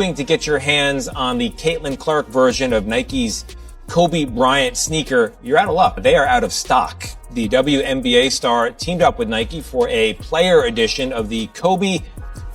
To get your hands on the Caitlin Clark version of Nike's Kobe Bryant sneaker, you're out of luck. They are out of stock. The WNBA star teamed up with Nike for a player edition of the Kobe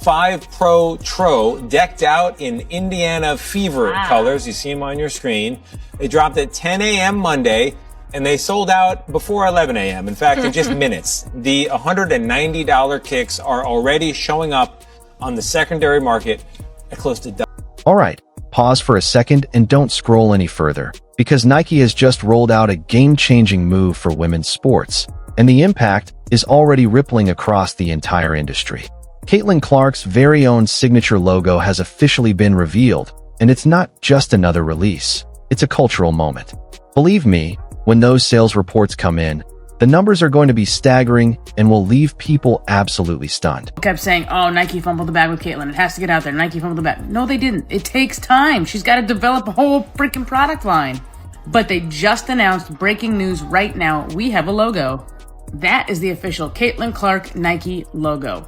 5 Pro Tro, decked out in Indiana Fever colors. You see them on your screen. They dropped at 10 a.m. Monday, and they sold out before 11 a.m. In fact, in just minutes. The $190 kicks are already showing up on the secondary market at close to double. All right, pause for a second and don't scroll any further, because Nike has just rolled out a game-changing move for women's sports, and the impact is already rippling across the entire industry. Caitlin Clark's very own signature logo has officially been revealed, and it's not just another release. It's a cultural moment. Believe me, when those sales reports come in, the numbers are going to be staggering and will leave people absolutely stunned. Kept saying, oh, Nike fumbled the bag with Caitlin. It has to get out there. Nike fumbled the bag. No, they didn't. It takes time. She's got to develop a whole freaking product line. But they just announced breaking news right now. We have a logo. That is the official Caitlin Clark Nike logo.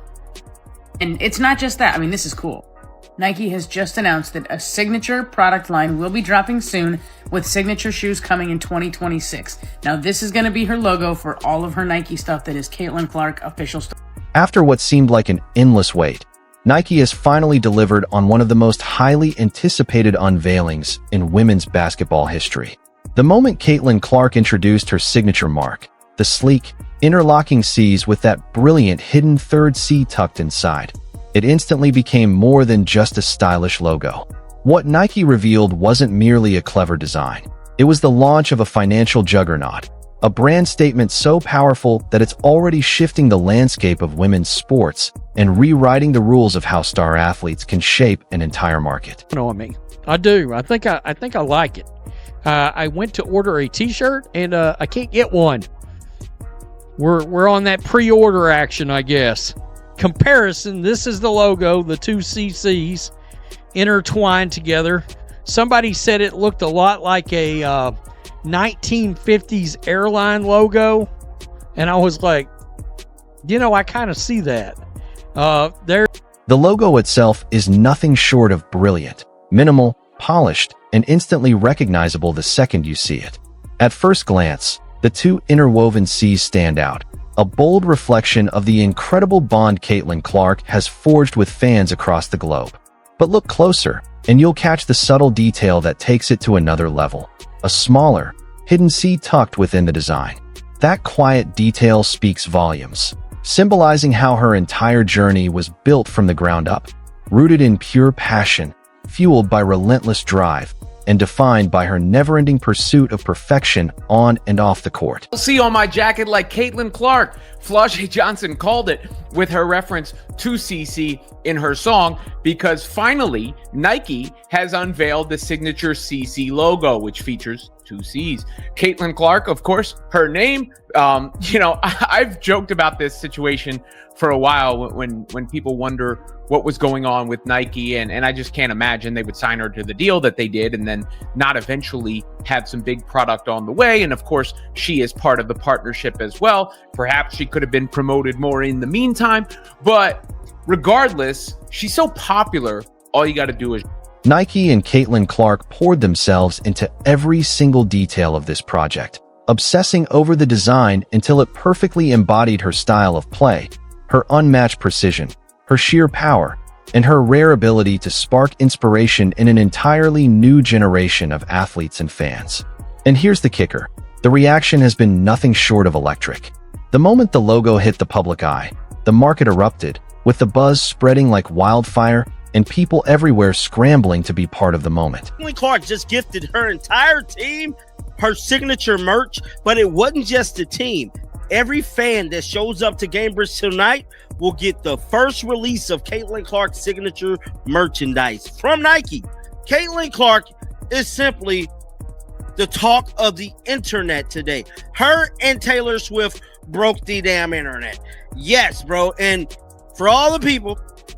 And it's not just that. I mean, this is cool. Nike has just announced that a signature product line will be dropping soon, with signature shoes coming in 2026. Now, this is going to be her logo for all of her Nike stuff that is Caitlin Clark official stuff. After what seemed like an endless wait, Nike has finally delivered on one of the most highly anticipated unveilings in women's basketball history. The moment Caitlin Clark introduced her signature mark, the sleek, interlocking C's with that brilliant hidden third C tucked inside, it instantly became more than just a stylish logo. What Nike revealed wasn't merely a clever design. It was the launch of a financial juggernaut, a brand statement so powerful that it's already shifting the landscape of women's sports and rewriting the rules of how star athletes can shape an entire market. On me, I do. I think I like it. I went to order a T-shirt and I can't get one. We're on that pre-order action, I guess. Comparison, this is the logo, the two CCs intertwined together. Somebody said it looked a lot like a 1950s airline logo, and I was like, you know, I kind of see that. The logo itself is nothing short of brilliant, minimal, polished, and instantly recognizable the second you see it. At first glance, the two interwoven C's stand out, a bold reflection of the incredible bond Caitlin Clark has forged with fans across the globe. But look closer, and you'll catch the subtle detail that takes it to another level. A smaller, hidden C tucked within the design. That quiet detail speaks volumes, symbolizing how her entire journey was built from the ground up, rooted in pure passion, fueled by relentless drive, and defined by her never-ending pursuit of perfection on and off the court. See on my jacket like Caitlin Clark. Flau'jae Johnson called it with her reference to CC in her song, because finally Nike has unveiled the signature CC logo, which features two C's. Caitlin Clark, of course, her name. I've joked about this situation for a while when people wonder what was going on with Nike, and I just can't imagine they would sign her to the deal that they did and then not eventually have some big product on the way. And of course, she is part of the partnership as well. Perhaps she could have been promoted more in the meantime, but regardless, she's so popular, all you got to do is... Nike and Caitlin Clark poured themselves into every single detail of this project, obsessing over the design until it perfectly embodied her style of play, her unmatched precision, her sheer power, and her rare ability to spark inspiration in an entirely new generation of athletes and fans. And here's the kicker. The reaction has been nothing short of electric. The moment the logo hit the public eye, the market erupted, with the buzz spreading like wildfire and people everywhere scrambling to be part of the moment. Caitlin Clark just gifted her entire team her signature merch, but it wasn't just the team. Every fan that shows up to Gamebridge tonight will get the first release of Caitlin Clark's signature merchandise from Nike. Caitlin Clark is simply the talk of the internet today. Her and Taylor Swift broke the damn internet. Yes, bro. And for all the people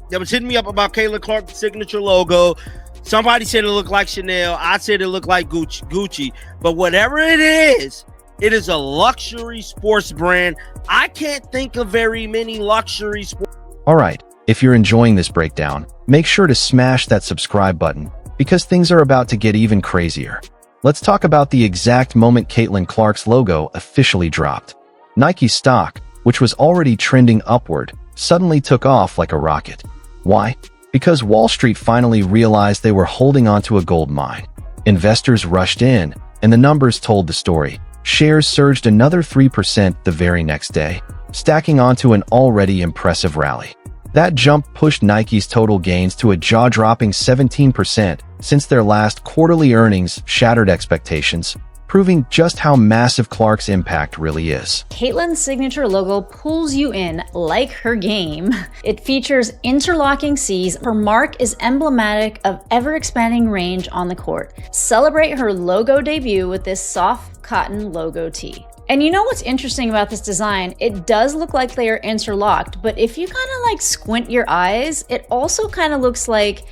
that was hitting me up about Caitlin Clark's signature logo, somebody said it looked like Chanel. I said it looked like Gucci. But whatever it is a luxury sports brand. I can't think of very many luxury sports. All right, If you're enjoying this breakdown, make sure to smash that subscribe button because things are about to get even crazier. Let's talk about the exact moment Caitlin Clark's logo officially dropped. Nike stock, which was already trending upward, suddenly took off like a rocket. Why? Because Wall Street finally realized they were holding onto a gold mine. Investors rushed in, and the numbers told the story. Shares surged another 3% the very next day, stacking onto an already impressive rally. That jump pushed Nike's total gains to a jaw-dropping 17% since their last quarterly earnings shattered expectations, proving just how massive Clark's impact really is. Caitlin's signature logo pulls you in like her game. It features interlocking C's. Her mark is emblematic of ever-expanding range on the court. Celebrate her logo debut with this soft cotton logo tee. And you know what's interesting about this design? It does look like they are interlocked, but if you kind of like squint your eyes, it also kind of looks like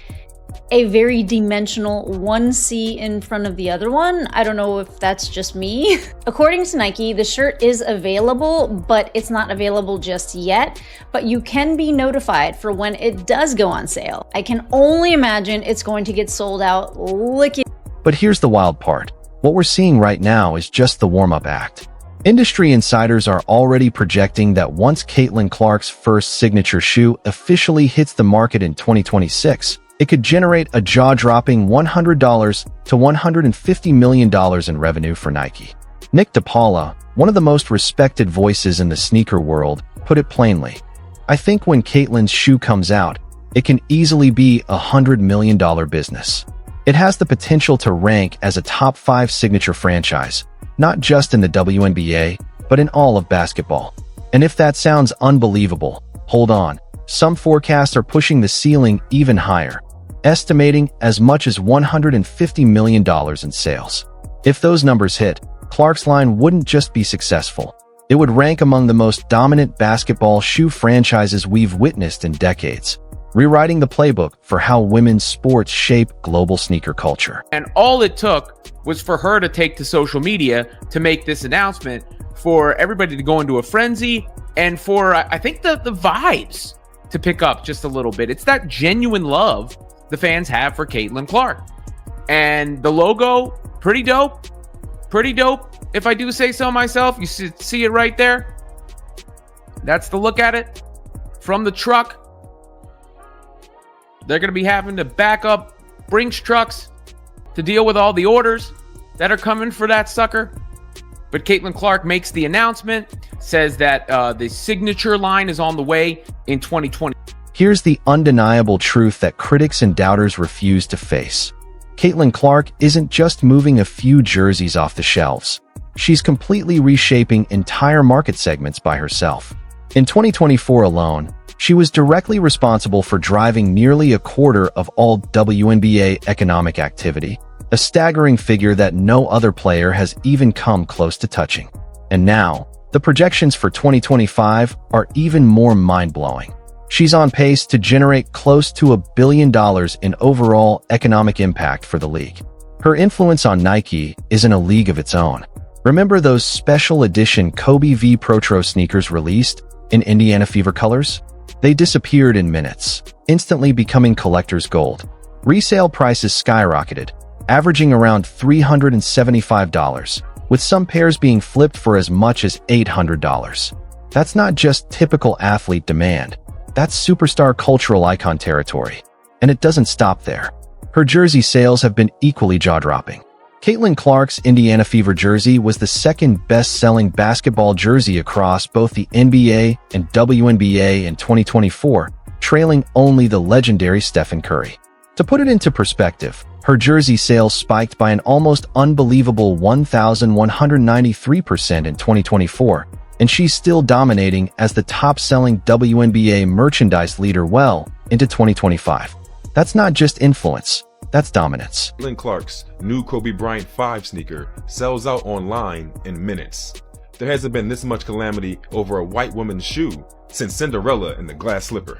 a very dimensional one C in front of the other one. I don't know if that's just me. According to Nike, the shirt is available, but it's not available just yet, but you can be notified for when it does go on sale. I can only imagine it's going to get sold out lickety. But here's the wild part. What we're seeing right now is just the warm-up act. Industry insiders are already projecting that once Caitlin Clark's first signature shoe officially hits the market in 2026, it could generate a jaw-dropping $100 to $150 million in revenue for Nike. Nick DePaula, one of the most respected voices in the sneaker world, put it plainly. I think when Caitlin's shoe comes out, it can easily be a $100 million business. It has the potential to rank as a top 5 signature franchise, not just in the WNBA, but in all of basketball. And if that sounds unbelievable, hold on. Some forecasts are pushing the ceiling even higher, estimating as much as $150 million in sales. If those numbers hit, Clark's line wouldn't just be successful. It would rank among the most dominant basketball shoe franchises we've witnessed in decades, rewriting the playbook for how women's sports shape global sneaker culture. And all it took was for her to take to social media to make this announcement, for everybody to go into a frenzy, and for, I think, the vibes to pick up just a little bit. It's that genuine love the fans have for Caitlin Clark. And the logo, pretty dope. Pretty dope, if I do say so myself. You see it right there. That's the look at it from the truck. They're going to be having to back up Brinks trucks to deal with all the orders that are coming for that sucker. But Caitlin Clark makes the announcement, says that the signature line is on the way in 2020. Here's the undeniable truth that critics and doubters refuse to face. Caitlin Clark isn't just moving a few jerseys off the shelves. She's completely reshaping entire market segments by herself. In 2024 alone, she was directly responsible for driving nearly a quarter of all WNBA economic activity, a staggering figure that no other player has even come close to touching. And now, the projections for 2025 are even more mind-blowing. She's on pace to generate close to $1 billion in overall economic impact for the league. Her influence on Nike is in a league of its own. Remember those special edition Kobe V Protro sneakers released in Indiana Fever colors? They disappeared in minutes, instantly becoming collector's gold. Resale prices skyrocketed, averaging around $375, with some pairs being flipped for as much as $800. That's not just typical athlete demand. That's superstar cultural icon territory. And it doesn't stop there. Her jersey sales have been equally jaw-dropping. Caitlin Clark's Indiana Fever jersey was the second best-selling basketball jersey across both the NBA and WNBA in 2024, trailing only the legendary Stephen Curry. To put it into perspective, her jersey sales spiked by an almost unbelievable 1,193% in 2024, and she's still dominating as the top-selling WNBA merchandise leader well into 2025. That's not just influence, that's dominance. Caitlin Clark's new Kobe Bryant 5 sneaker sells out online in minutes. There hasn't been this much calamity over a white woman's shoe since Cinderella and the glass slipper.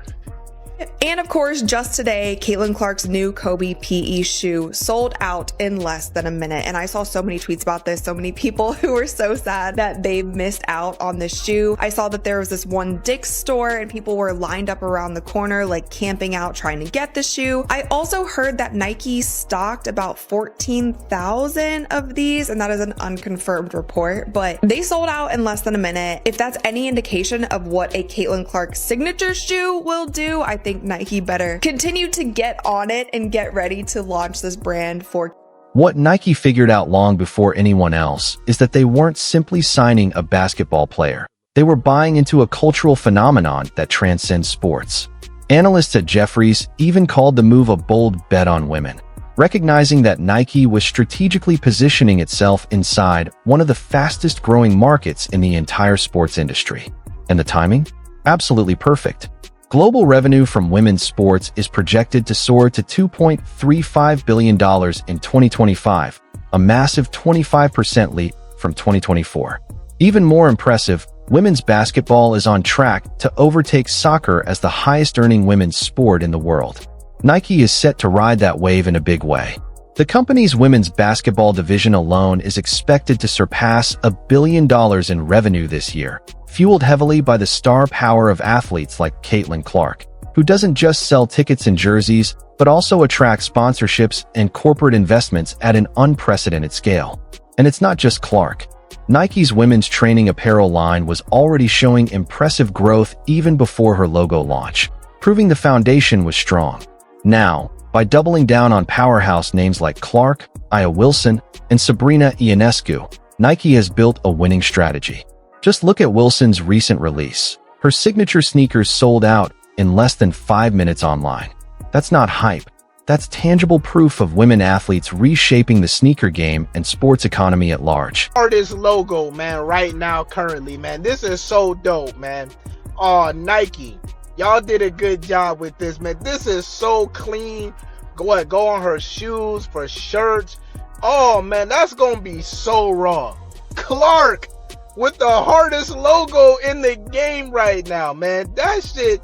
And of course, just today, Caitlin Clark's new Kobe PE shoe sold out in less than a minute. And I saw so many tweets about this, so many people who were so sad that they missed out on this shoe. I saw that there was this one Dick's store and people were lined up around the corner, like camping out, trying to get the shoe. I also heard that Nike stocked about 14,000 of these, and that is an unconfirmed report, but they sold out in less than a minute. If that's any indication of what a Caitlin Clark signature shoe will do, I think Nike better continue to get on it and get ready to launch this brand for. What Nike figured out long before anyone else is that they weren't simply signing a basketball player. They were buying into a cultural phenomenon that transcends sports. Analysts at Jefferies even called the move a bold bet on women, recognizing that Nike was strategically positioning itself inside one of the fastest growing markets in the entire sports industry. And the timing? Absolutely perfect. Global revenue from women's sports is projected to soar to $2.35 billion in 2025, a massive 25% leap from 2024. Even more impressive, women's basketball is on track to overtake soccer as the highest-earning women's sport in the world. Nike is set to ride that wave in a big way. The company's women's basketball division alone is expected to surpass $1 billion in revenue this year, fueled heavily by the star power of athletes like Caitlin Clark, who doesn't just sell tickets and jerseys, but also attracts sponsorships and corporate investments at an unprecedented scale. And it's not just Clark. Nike's women's training apparel line was already showing impressive growth even before her logo launch, proving the foundation was strong. Now, by doubling down on powerhouse names like Clark, Aya Wilson, and Sabrina Ionescu, Nike has built a winning strategy. Just look at Wilson's recent release. Her signature sneakers sold out in less than 5 minutes online. That's not hype. That's tangible proof of women athletes reshaping the sneaker game and sports economy at large. This logo, man, right now, currently, man. This is so dope, man. Nike. Y'all did a good job with this, man. This is so clean. Go on her shoes, for shirts. Oh, man, that's going to be so raw. Clark with the hardest logo in the game right now, man. That shit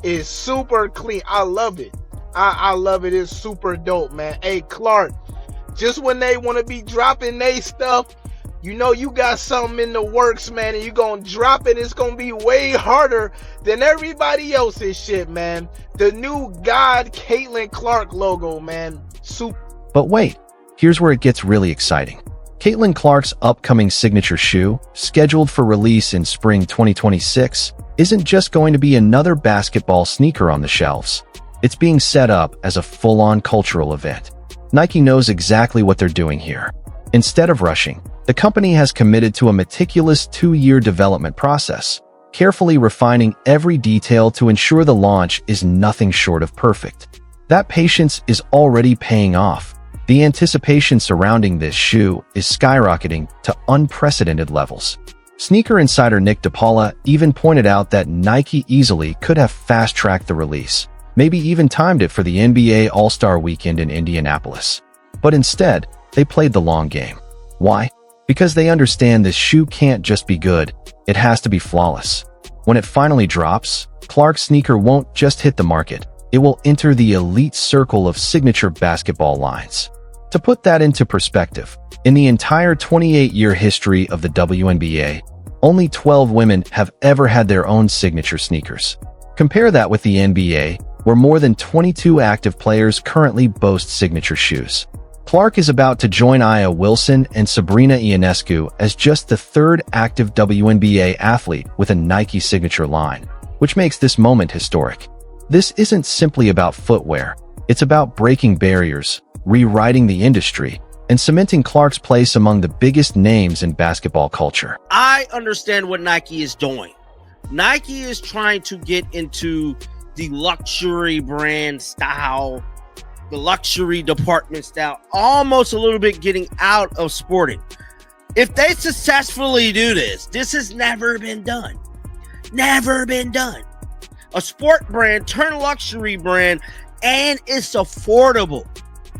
is super clean. I love it. I love it. It's super dope, man. Hey, Clark, just when they want to be dropping they stuff, you know you got something in the works, man, and you gonna drop it. It's gonna be way harder than everybody else's shit, man. The new God Caitlin Clark logo, man. Super. But wait, here's where it gets really exciting. Caitlin Clark's upcoming signature shoe, scheduled for release in spring 2026, isn't just going to be another basketball sneaker on the shelves. It's being set up as a full-on cultural event. Nike knows exactly what they're doing here. Instead of rushing, the company has committed to a meticulous 2-year development process, carefully refining every detail to ensure the launch is nothing short of perfect. That patience is already paying off. The anticipation surrounding this shoe is skyrocketing to unprecedented levels. Sneaker insider Nick DePaula even pointed out that Nike easily could have fast-tracked the release, maybe even timed it for the NBA All-Star Weekend in Indianapolis. But instead, they played the long game. Why? Because they understand this shoe can't just be good, it has to be flawless. When it finally drops, Clark's sneaker won't just hit the market, it will enter the elite circle of signature basketball lines. To put that into perspective, in the entire 28-year history of the WNBA, only 12 women have ever had their own signature sneakers. Compare that with the NBA, where more than 22 active players currently boast signature shoes. Clark is about to join Aya Wilson and Sabrina Ionescu as just the third active WNBA athlete with a Nike signature line, which makes this moment historic. This isn't simply about footwear, it's about breaking barriers, rewriting the industry, and cementing Clark's place among the biggest names in basketball culture. I understand what Nike is doing. Nike is trying to get into the luxury brand style, the luxury department style, almost a little bit getting out of sporting. If they successfully do this, this has never been done. Never been done. A sport brand turn luxury brand, and it's affordable.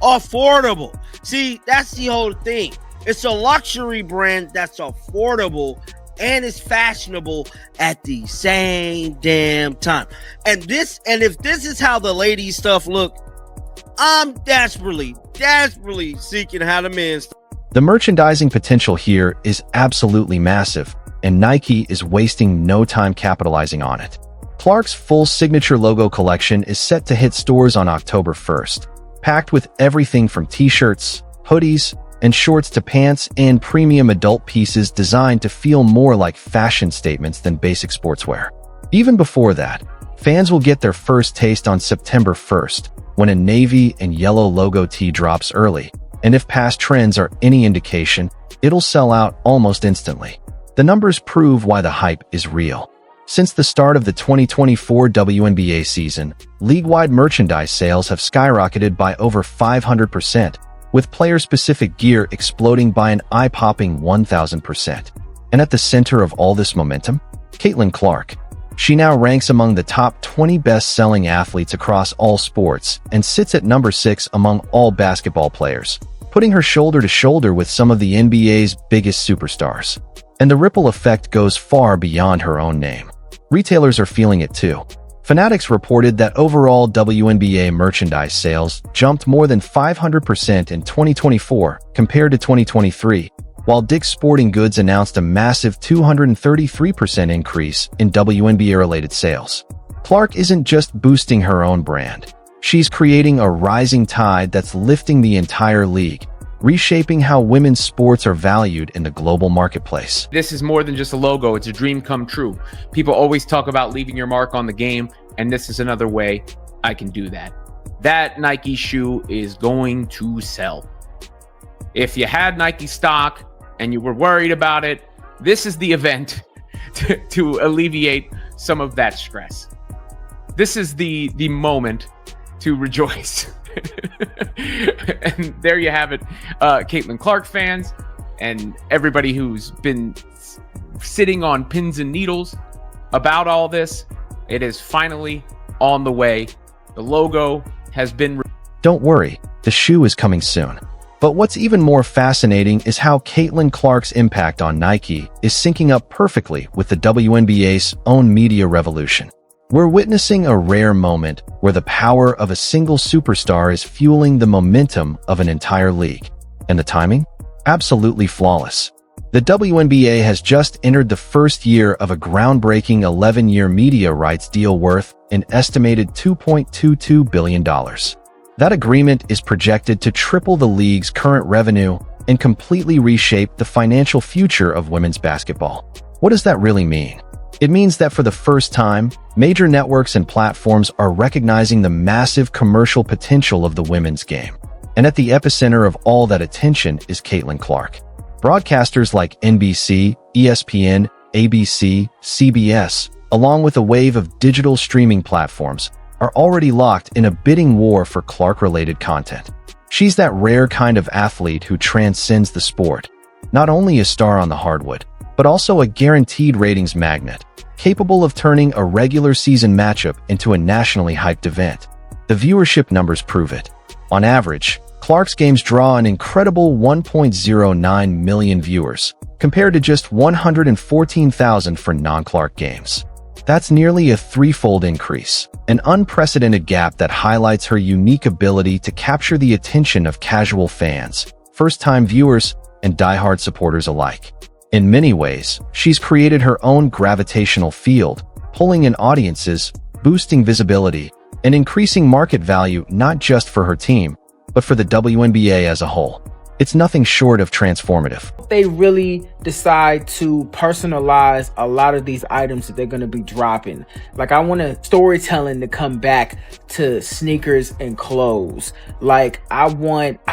Affordable. See, that's the whole thing. It's a luxury brand that's affordable, and it's fashionable at the same damn time. And if this is how the ladies stuff look, I'm desperately seeking how the men's stuff. The merchandising potential here is absolutely massive, and Nike is wasting no time capitalizing on it. Clark's full signature logo collection is set to hit stores on October 1st, packed with everything from t-shirts, hoodies, and shorts to pants and premium adult pieces designed to feel more like fashion statements than basic sportswear. Even before that, fans will get their first taste on September 1st, when a navy and yellow logo tee drops early, and if past trends are any indication, it'll sell out almost instantly. The numbers prove why the hype is real. Since the start of the 2024 WNBA season, league-wide merchandise sales have skyrocketed by over 500%, with player-specific gear exploding by an eye-popping 1,000%. And at the center of all this momentum, Caitlin Clark. She now ranks among the top 20 best-selling athletes across all sports and sits at number 6 among all basketball players, putting her shoulder to shoulder with some of the NBA's biggest superstars. And the ripple effect goes far beyond her own name. Retailers are feeling it too. Fanatics reported that overall WNBA merchandise sales jumped more than 500% in 2024 compared to 2023, while Dick's Sporting Goods announced a massive 233% increase in WNBA-related sales. Clark isn't just boosting her own brand. She's creating a rising tide that's lifting the entire league, reshaping how women's sports are valued in the global marketplace. This is more than just a logo. It's a dream come true. People always talk about leaving your mark on the game, and this is another way I can do that. That Nike shoe is going to sell. If you had Nike stock and you were worried about it, this is the event to alleviate some of that stress. This is the moment to rejoice. And there you have it, Caitlin Clark fans and everybody who's been sitting on pins and needles about all this. It is finally on the way. The logo has been... Don't worry, the shoe is coming soon. But what's even more fascinating is how Caitlin Clark's impact on Nike is syncing up perfectly with the WNBA's own media revolution. We're witnessing a rare moment where the power of a single superstar is fueling the momentum of an entire league. And the timing? Absolutely flawless. The WNBA has just entered the first year of a groundbreaking 11-year media rights deal worth an estimated $2.22 billion. That agreement is projected to triple the league's current revenue and completely reshape the financial future of women's basketball. What does that really mean? It means that for the first time, major networks and platforms are recognizing the massive commercial potential of the women's game. And at the epicenter of all that attention is Caitlin Clark. Broadcasters like NBC, ESPN, ABC, CBS, along with a wave of digital streaming platforms, are already locked in a bidding war for Clark-related content. She's that rare kind of athlete who transcends the sport. Not only a star on the hardwood, but also a guaranteed ratings magnet, capable of turning a regular season matchup into a nationally hyped event. The viewership numbers prove it. On average, Clark's games draw an incredible 1.09 million viewers, compared to just 114,000 for non-Clark games. That's nearly a threefold increase, an unprecedented gap that highlights her unique ability to capture the attention of casual fans, first-time viewers, and die-hard supporters alike. In many ways, she's created her own gravitational field, pulling in audiences, boosting visibility, and increasing market value not just for her team, but for the WNBA as a whole. It's nothing short of transformative. They really decide to personalize a lot of these items that they're going to be dropping. Like, I want storytelling to come back to sneakers and clothes. Like, I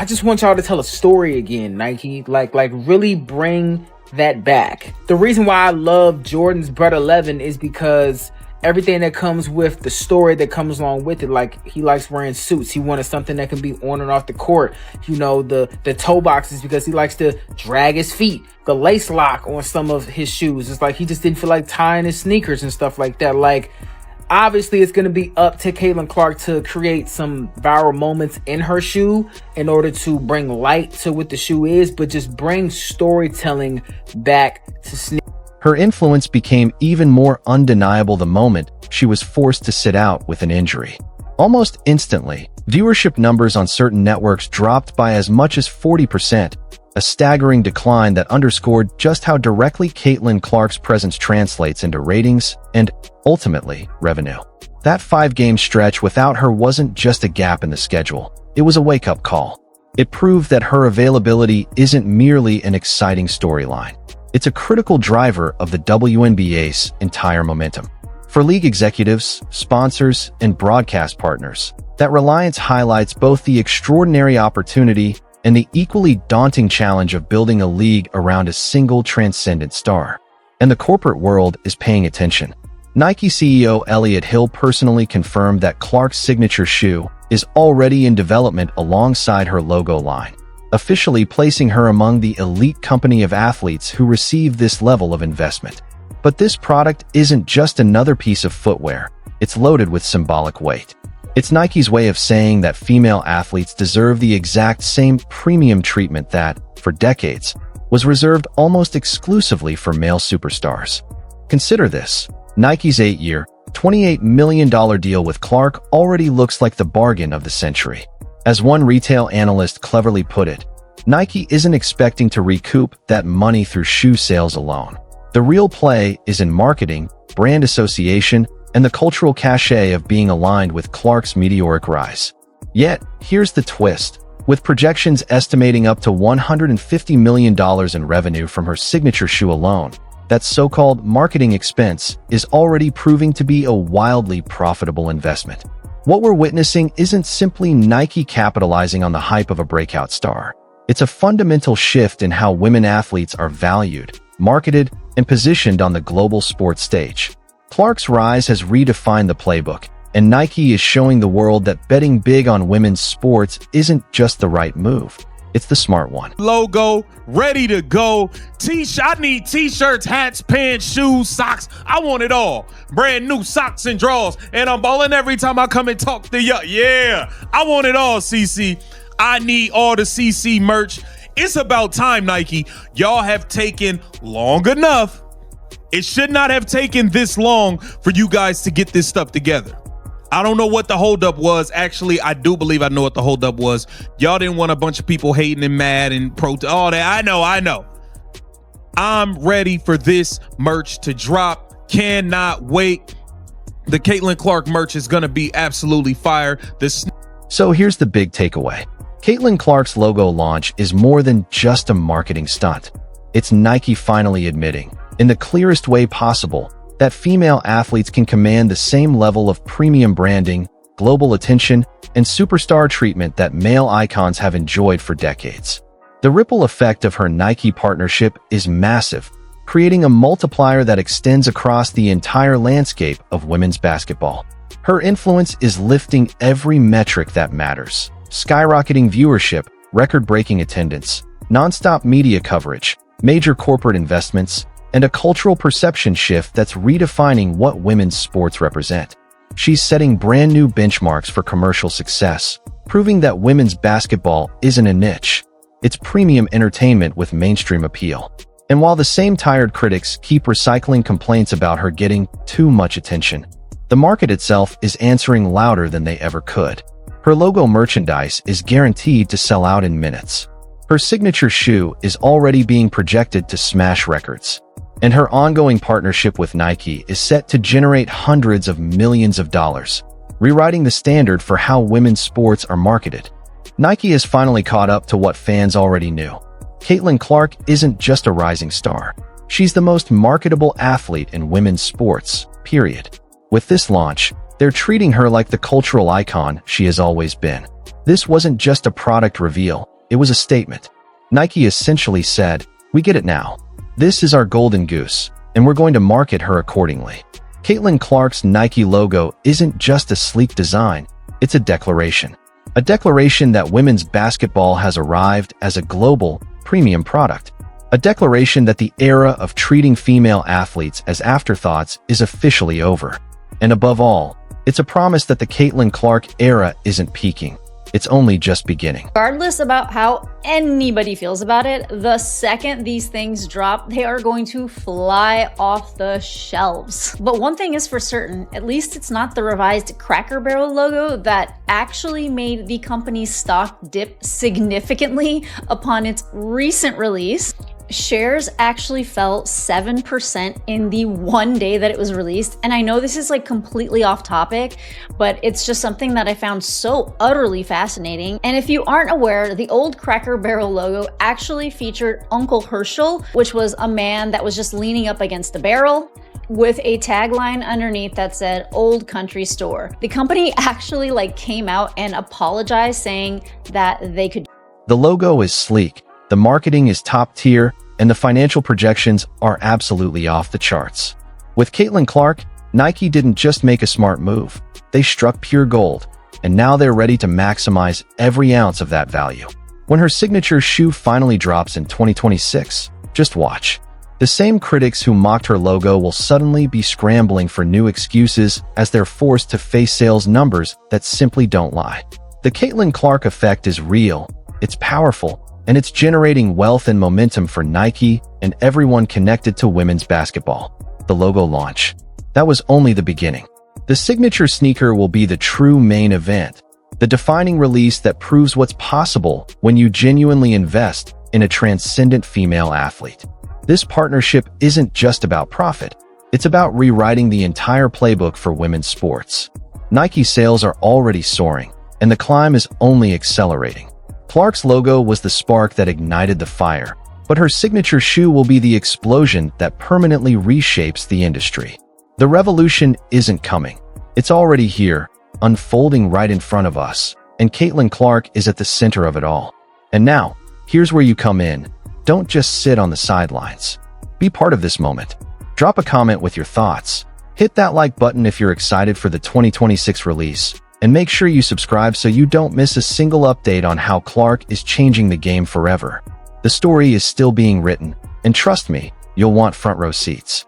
just want y'all to tell a story again, Nike. Like really bring that back. The reason why I love Jordan's Bread 11 is because everything that comes with the story that comes along with it. Like, he likes wearing suits. He wanted something that can be on and off the court. You know, the toe boxes, because he likes to drag his feet. The lace lock on some of his shoes. It's like he just didn't feel like tying his sneakers and stuff like that. Like, obviously it's going to be up to Caitlin Clark to create some viral moments in her shoe in order to bring light to what the shoe is, but just bring storytelling back to sneakers. Her influence became even more undeniable the moment she was forced to sit out with an injury. Almost instantly, viewership numbers on certain networks dropped by as much as 40%, a staggering decline that underscored just how directly Caitlin Clark's presence translates into ratings and, ultimately, revenue. That 5-game stretch without her wasn't just a gap in the schedule, it was a wake-up call. It proved that her availability isn't merely an exciting storyline. It's a critical driver of the WNBA's entire momentum. For league executives, sponsors, and broadcast partners, that reliance highlights both the extraordinary opportunity and the equally daunting challenge of building a league around a single transcendent star. And the corporate world is paying attention. Nike CEO Elliott Hill personally confirmed that Clark's signature shoe is already in development alongside her logo line, officially placing her among the elite company of athletes who receive this level of investment. But this product isn't just another piece of footwear, it's loaded with symbolic weight. It's Nike's way of saying that female athletes deserve the exact same premium treatment that, for decades, was reserved almost exclusively for male superstars. Consider this: Nike's 8-year, $28 million deal with Clark already looks like the bargain of the century. As one retail analyst cleverly put it, Nike isn't expecting to recoup that money through shoe sales alone. The real play is in marketing, brand association, and the cultural cachet of being aligned with Clark's meteoric rise. Yet, here's the twist. With projections estimating up to $150 million in revenue from her signature shoe alone, that so-called marketing expense is already proving to be a wildly profitable investment. What we're witnessing isn't simply Nike capitalizing on the hype of a breakout star. It's a fundamental shift in how women athletes are valued, marketed, and positioned on the global sports stage. Clark's rise has redefined the playbook, and Nike is showing the world that betting big on women's sports isn't just the right move. It's the smart one. Logo, ready to go. I need t-shirts, hats, pants, shoes, socks. I want it all. Brand new socks and drawers. And I'm balling every time I come and talk to you. Yeah, I want it all, CC. I need all the CC merch. It's about time, Nike. Y'all have taken long enough. It should not have taken this long for you guys to get this stuff together. I don't know what the holdup was. Actually, I do believe I know what the holdup was. Y'all didn't want a bunch of people hating and mad and all that. I know. I'm ready for this merch to drop. Cannot wait. The Caitlin Clark merch is going to be absolutely fire. So here's the big takeaway. Caitlin Clark's logo launch is more than just a marketing stunt. It's Nike finally admitting, in the clearest way possible, that female athletes can command the same level of premium branding, global attention, and superstar treatment that male icons have enjoyed for decades. The ripple effect of her Nike partnership is massive, creating a multiplier that extends across the entire landscape of women's basketball. Her influence is lifting every metric that matters: skyrocketing viewership, record-breaking attendance, nonstop media coverage, major corporate investments, and a cultural perception shift that's redefining what women's sports represent. She's setting brand new benchmarks for commercial success, proving that women's basketball isn't a niche. It's premium entertainment with mainstream appeal. And while the same tired critics keep recycling complaints about her getting too much attention, the market itself is answering louder than they ever could. Her logo merchandise is guaranteed to sell out in minutes. Her signature shoe is already being projected to smash records. And her ongoing partnership with Nike is set to generate hundreds of millions of dollars, rewriting the standard for how women's sports are marketed. Nike has finally caught up to what fans already knew. Caitlin Clark isn't just a rising star. She's the most marketable athlete in women's sports, period. With this launch, they're treating her like the cultural icon she has always been. This wasn't just a product reveal, it was a statement. Nike essentially said, "We get it now. This is our golden goose, and we're going to market her accordingly." Caitlin Clark's Nike logo isn't just a sleek design, it's a declaration. A declaration that women's basketball has arrived as a global, premium product. A declaration that the era of treating female athletes as afterthoughts is officially over. And above all, it's a promise that the Caitlin Clark era isn't peaking. It's only just beginning. Regardless about how anybody feels about it, the second these things drop, they are going to fly off the shelves. But one thing is for certain, at least it's not the revised Cracker Barrel logo that actually made the company's stock dip significantly upon its recent release. Shares actually fell 7% in the one day that it was released. And I know this is like completely off topic, but it's just something that I found so utterly fascinating. And if you aren't aware, the old Cracker Barrel logo actually featured Uncle Herschel, which was a man that was just leaning up against a barrel with a tagline underneath that said "Old Country Store." The company actually came out and apologized, saying that they could. The logo is sleek, the marketing is top tier, and the financial projections are absolutely off the charts. With Caitlin Clark, Nike didn't just make a smart move. They struck pure gold, and now they're ready to maximize every ounce of that value. When her signature shoe finally drops in 2026, just watch. The same critics who mocked her logo will suddenly be scrambling for new excuses as they're forced to face sales numbers that simply don't lie. The Caitlin Clark effect is real, it's powerful, and it's generating wealth and momentum for Nike and everyone connected to women's basketball. The logo launch. That was only the beginning. The signature sneaker will be the true main event, the defining release that proves what's possible when you genuinely invest in a transcendent female athlete. This partnership isn't just about profit, it's about rewriting the entire playbook for women's sports. Nike sales are already soaring, and the climb is only accelerating. Clark's logo was the spark that ignited the fire, but her signature shoe will be the explosion that permanently reshapes the industry. The revolution isn't coming. It's already here, unfolding right in front of us, and Caitlin Clark is at the center of it all. And now, here's where you come in. Don't just sit on the sidelines. Be part of this moment. Drop a comment with your thoughts. Hit that like button if you're excited for the 2026 release. And make sure you subscribe so you don't miss a single update on how Clark is changing the game forever. The story is still being written, and trust me, you'll want front row seats.